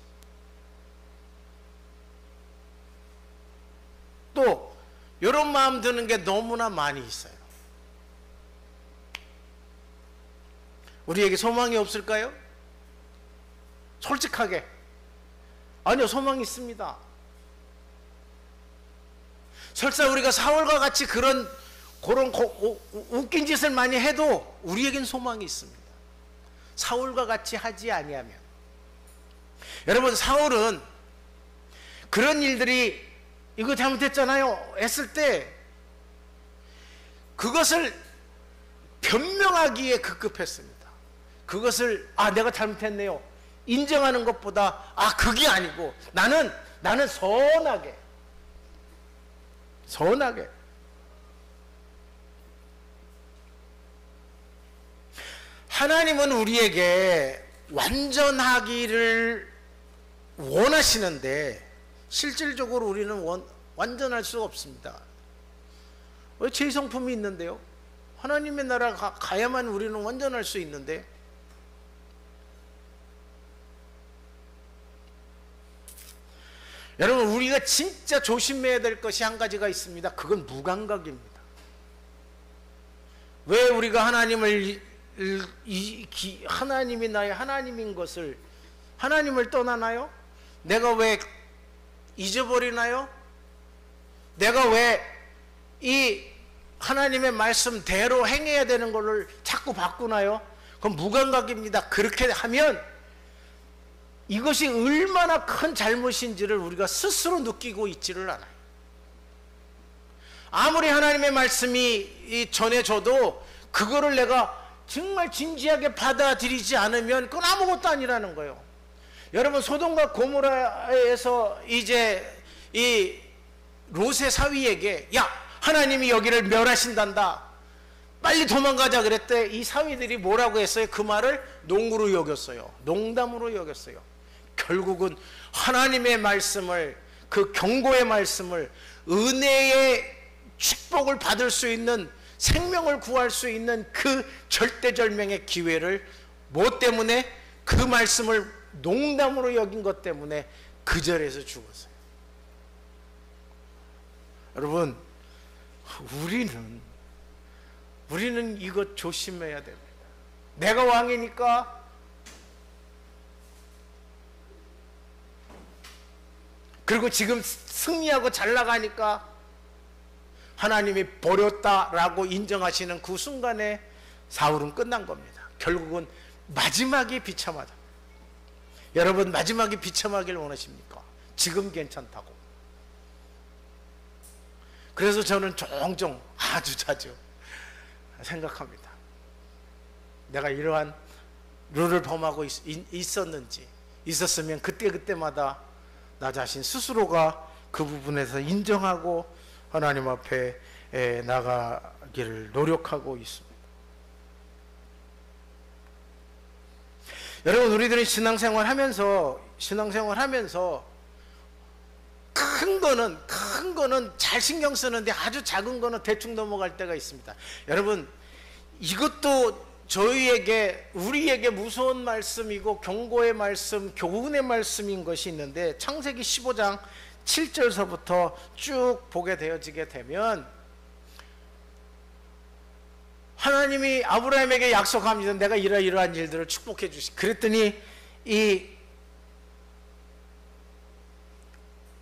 또 이런 마음 드는 게 너무나 많이 있어요. 우리에게 소망이 없을까요? 솔직하게. 아니요, 소망이 있습니다. 설사 우리가 사울과 같이 그런 웃긴 짓을 많이 해도 우리에겐 소망이 있습니다. 사울과 같이 하지 아니하면. 여러분, 사울은 그런 일들이 이거 잘못했잖아요 했을 때 그것을 변명하기에 급급했습니다. 그것을 내가 잘못했네요 인정하는 것보다 그게 아니고 나는 선하게 하나님은 우리에게 완전하기를 원하시는데 실질적으로 우리는 완전할 수가 없습니다. 왜 제2성품이 있는데요? 하나님의 나라 가야만 우리는 완전할 수 있는데 여러분, 우리가 진짜 조심해야 될 것이 한 가지가 있습니다. 그건 무감각입니다. 왜 우리가 하나님이 나의 하나님인 것을 하나님을 떠나나요? 내가 왜 잊어버리나요? 내가 왜 이 하나님의 말씀대로 행해야 되는 것을 자꾸 바꾸나요? 그건 무감각입니다. 그렇게 하면 이것이 얼마나 큰 잘못인지를 우리가 스스로 느끼고 있지를 않아요. 아무리 하나님의 말씀이 전해져도 그거를 내가 정말 진지하게 받아들이지 않으면 그건 아무것도 아니라는 거예요. 여러분, 소돔과 고모라에서 이제 이 롯의 사위에게 하나님이 여기를 멸하신단다, 빨리 도망가자 그랬대. 이 사위들이 뭐라고 했어요? 그 말을 농구로 여겼어요. 농담으로 여겼어요. 결국은 하나님의 말씀을, 그 경고의 말씀을, 은혜의 축복을 받을 수 있는, 생명을 구할 수 있는 그 절대절명의 기회를 뭐 때문에? 그 말씀을 농담으로 여긴 것 때문에 그 자리에서 죽었어요. 여러분, 우리는 이것 조심해야 됩니다. 내가 왕이니까 그리고 지금 승리하고 잘 나가니까 하나님이 버렸다라고 인정하시는 그 순간에 사울은 끝난 겁니다. 결국은 마지막이 비참하다. 여러분, 마지막이 비참하길 원하십니까? 지금 괜찮다고. 그래서 저는 종종, 아주 자주 생각합니다. 내가 이러한 룰을 범하고 있었으면 그때마다 나 자신 스스로가 그 부분에서 인정하고 하나님 앞에 나가기를 노력하고 있습니다. 여러분, 우리들은 신앙생활 하면서 큰 거는 잘 신경 쓰는데 아주 작은 거는 대충 넘어갈 때가 있습니다. 여러분, 이것도 우리에게 무서운 말씀이고 경고의 말씀, 교훈의 말씀인 것이 있는데, 창세기 15장 7절서부터 쭉 보게 되어지게 되면 하나님이 아브라함에게 약속합니다. 내가 이러한 일들을 축복해 주시. 그랬더니 이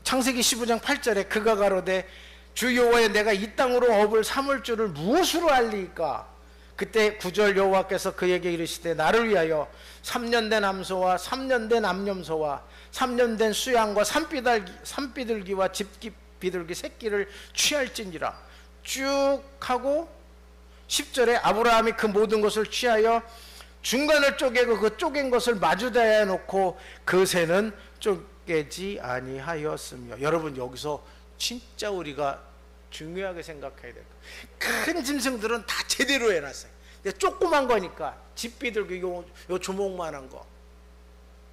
창세기 15장 8절에 그가 가로되 주 여호와여, 내가 이 땅으로 업을 삼을 줄을 무엇으로 알리까? 그때 9절 여호와께서 그에게 이르시되 나를 위하여 3년 된 암소와 3년 된 암염소와 3년 된 수양과 산비둘기와 집비둘기 새끼를 취할지니라. 쭉 하고 10절에 아브라함이 그 모든 것을 취하여 중간을 쪼개고 그 쪼갠 것을 마주다에 놓고 그 새는 쪼개지 아니하였으며. 여러분, 여기서 진짜 우리가 중요하게 생각해야 돼요. 큰 짐승들은 다 제대로 해놨어요. 근데 조그만 거니까 집비둘기 요 주먹만한 거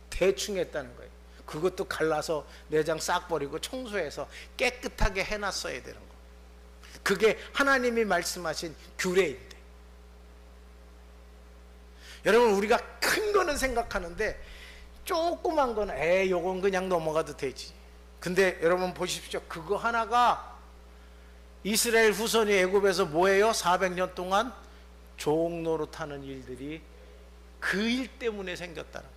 대충 했다는 거예요. 그것도 갈라서 내장 싹 버리고 청소해서 깨끗하게 해놨어야 되는 거. 그게 하나님이 말씀하신 규례인데, 여러분, 우리가 큰 거는 생각하는데 조그만 거는 요건 그냥 넘어가도 되지. 근데 여러분 보십시오. 그거 하나가 이스라엘 후손이 애굽에서 뭐예요? 400년 동안 종노릇하는 일들이 그 일 때문에 생겼다는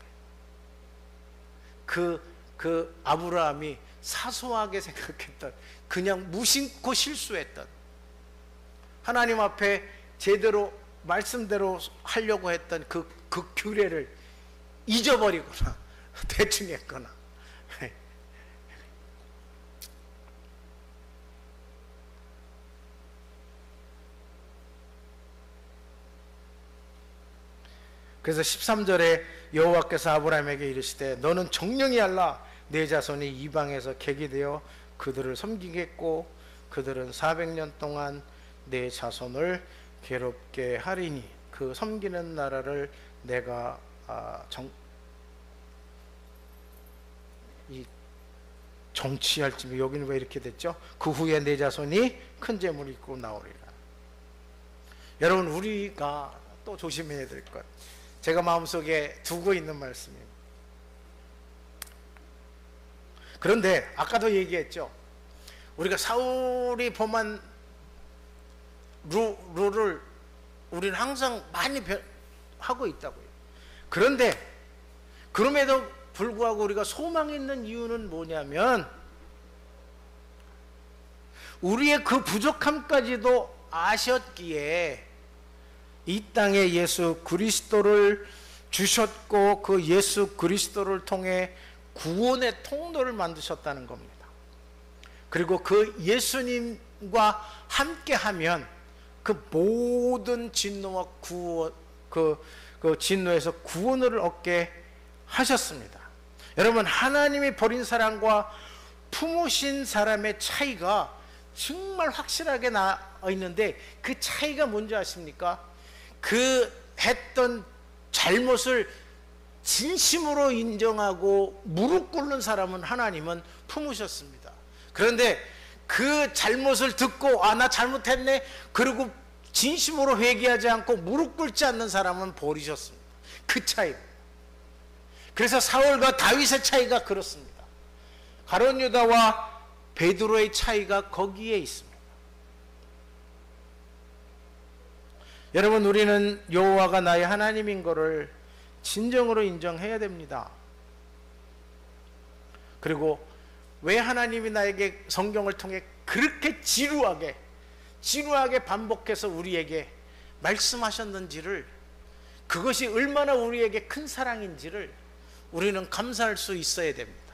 거예요. 그 아브라함이 사소하게 생각했던, 그냥 무심코 실수했던, 하나님 앞에 제대로 말씀대로 하려고 했던 그 규례를 잊어버리거나 대충 했거나. 그래서 13절에 여호와께서 아브라함에게 이르시되 너는 정령이 알라. 내 자손이 이방에서 객이 되어 그들을 섬기겠고 그들은 400년 동안 내 자손을 괴롭게 하리니 그 섬기는 나라를 내가 정치할지며. 여기는 왜 이렇게 됐죠? 그 후에 내 자손이 큰 재물을 입고 나오리라. 여러분, 우리가 또 조심해야 될 것, 제가 마음속에 두고 있는 말씀입니다. 그런데 아까도 얘기했죠. 우리가 사울이 범한 룰을 우리는 항상 많이 하고 있다고요. 그런데 그럼에도 불구하고 우리가 소망이 있는 이유는 뭐냐면, 우리의 그 부족함까지도 아셨기에 이 땅에 예수 그리스도를 주셨고 그 예수 그리스도를 통해 구원의 통로를 만드셨다는 겁니다. 그리고 그 예수님과 함께하면 그 모든 진노와 구원, 그 진노에서 구원을 얻게 하셨습니다. 여러분, 하나님이 버린 사람과 품으신 사람의 차이가 정말 확실하게 나와 있는데, 그 차이가 뭔지 아십니까? 그 했던 잘못을 진심으로 인정하고 무릎 꿇는 사람은 하나님은 품으셨습니다. 그런데 그 잘못을 듣고 나 잘못했네 그리고 진심으로 회개하지 않고 무릎 꿇지 않는 사람은 버리셨습니다. 그 차이. 그래서 사울과 다윗의 차이가 그렇습니다. 가룟 유다와 베드로의 차이가 거기에 있습니다. 여러분, 우리는 여호와가 나의 하나님인 것을 진정으로 인정해야 됩니다. 그리고 왜 하나님이 나에게 성경을 통해 그렇게 지루하게 반복해서 우리에게 말씀하셨는지를, 그것이 얼마나 우리에게 큰 사랑인지를 우리는 감사할 수 있어야 됩니다.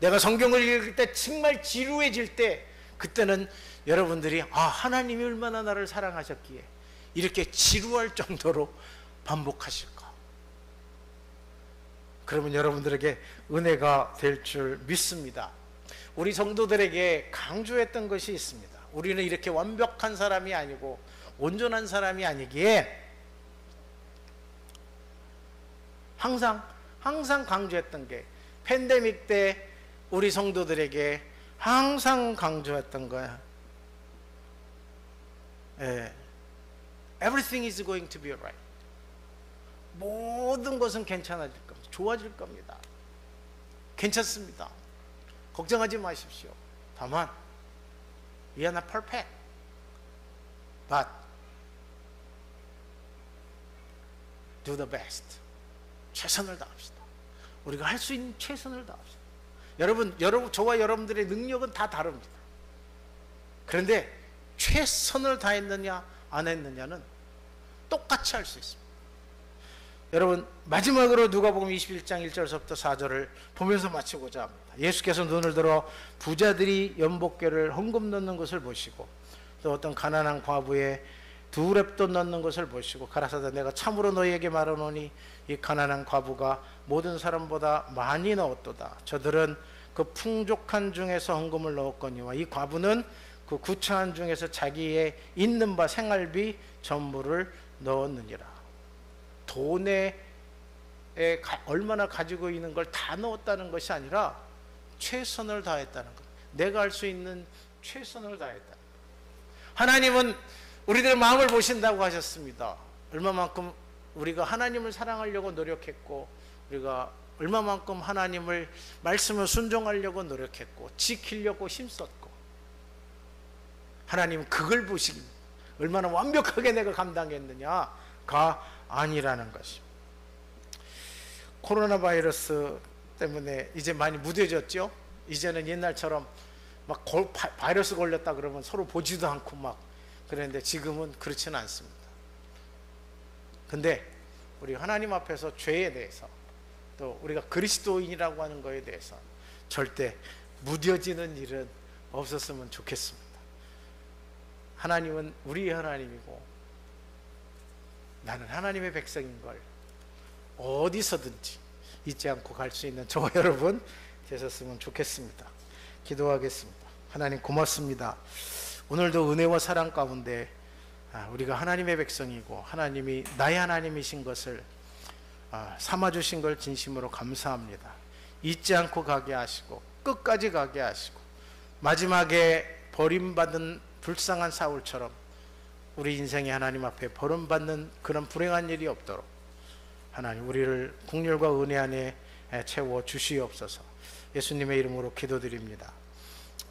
내가 성경을 읽을 때 정말 지루해질 때, 그때는 여러분들이 하나님이 얼마나 나를 사랑하셨기에 이렇게 지루할 정도로 반복하실까? 그러면 여러분들에게 은혜가 될 줄 믿습니다. 우리 성도들에게 강조했던 것이 있습니다. 우리는 이렇게 완벽한 사람이 아니고 온전한 사람이 아니기에 항상 강조했던 게, 팬데믹 때 우리 성도들에게 항상 강조했던 거야. Everything is going to be alright. 모든 것은 괜찮아질 겁니다. 좋아질 겁니다. 괜찮습니다. 걱정하지 마십시오. 다만 we are not perfect, but do the best. 최선을 다합시다. 우리가 할 수 있는 최선을 다합시다. 여러분, 저와 여러분들의 능력은 다 다릅니다. 그런데 최선을 다했느냐 안 했느냐는 똑같이 할 수 있습니다. 여러분, 마지막으로 누가복음 21장 1절서부터 4절을 보면서 마치고자 합니다. 예수께서 눈을 들어 부자들이 연복궤를 헌금 넣는 것을 보시고, 또 어떤 가난한 과부의 2렙돈 넣는 것을 보시고 가라사대, 내가 참으로 너희에게 말하노니 이 가난한 과부가 모든 사람보다 많이 넣었도다. 저들은 그 풍족한 중에서 헌금을 넣었거니와 이 과부는 그 구차한 중에서 자기의 있는 바 생활비 전부를 넣었느니라. 돈에 얼마나 가지고 있는 걸 다 넣었다는 것이 아니라 최선을 다했다는 것. 내가 할 수 있는 최선을 다했다. 하나님은 우리들의 마음을 보신다고 하셨습니다. 얼마만큼 우리가 하나님을 사랑하려고 노력했고, 우리가 얼마만큼 하나님을 말씀을 순종하려고 노력했고, 지키려고 힘썼고, 하나님은 그걸 보시기, 얼마나 완벽하게 내가 감당했느냐가 아니라는 것입니다. 코로나 바이러스 때문에 이제 많이 무뎌졌죠. 이제는 옛날처럼 막 바이러스 걸렸다 그러면 서로 보지도 않고 막 그랬는데, 지금은 그렇지는 않습니다. 근데 우리 하나님 앞에서 죄에 대해서, 또 우리가 그리스도인이라고 하는 것에 대해서 절대 무뎌지는 일은 없었으면 좋겠습니다. 하나님은 우리의 하나님이고 나는 하나님의 백성인 걸 어디서든지 잊지 않고 갈 수 있는 저와 여러분 되셨으면 좋겠습니다. 기도하겠습니다. 하나님, 고맙습니다. 오늘도 은혜와 사랑 가운데 우리가 하나님의 백성이고 하나님이 나의 하나님이신 것을 삼아주신 걸 진심으로 감사합니다. 잊지 않고 가게 하시고 끝까지 가게 하시고, 마지막에 버림받은 불쌍한 사울처럼 우리 인생의 하나님 앞에 버림받는 그런 불행한 일이 없도록 하나님, 우리를 긍휼과 은혜 안에 채워 주시옵소서. 예수님의 이름으로 기도드립니다.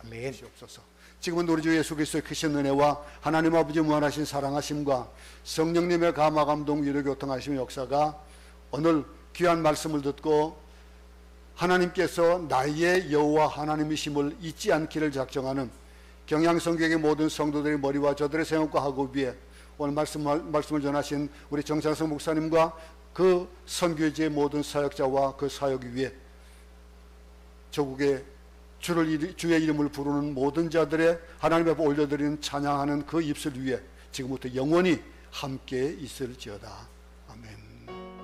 아멘. 주옵소서. 지금은 우리 주 예수 그리스도의 크신 은혜와 하나님 아버지 무한하신 사랑하심과 성령님의 감화 감동 위로 교통하심의 역사가 오늘 귀한 말씀을 듣고 하나님께서 나의 여호와 하나님이심을 잊지 않기를 작정하는 경향성경의 모든 성도들의 머리와 저들의 생업과 학업 위에 오늘 말씀을 전하신 우리 정창성 목사님과 그 선교지의 모든 사역자와 그 사역 위에 조국의 주의 이름을 부르는 모든 자들의 하나님 앞에 올려드리는 찬양하는 그 입술 위에 지금부터 영원히 함께 있을지어다. 아멘.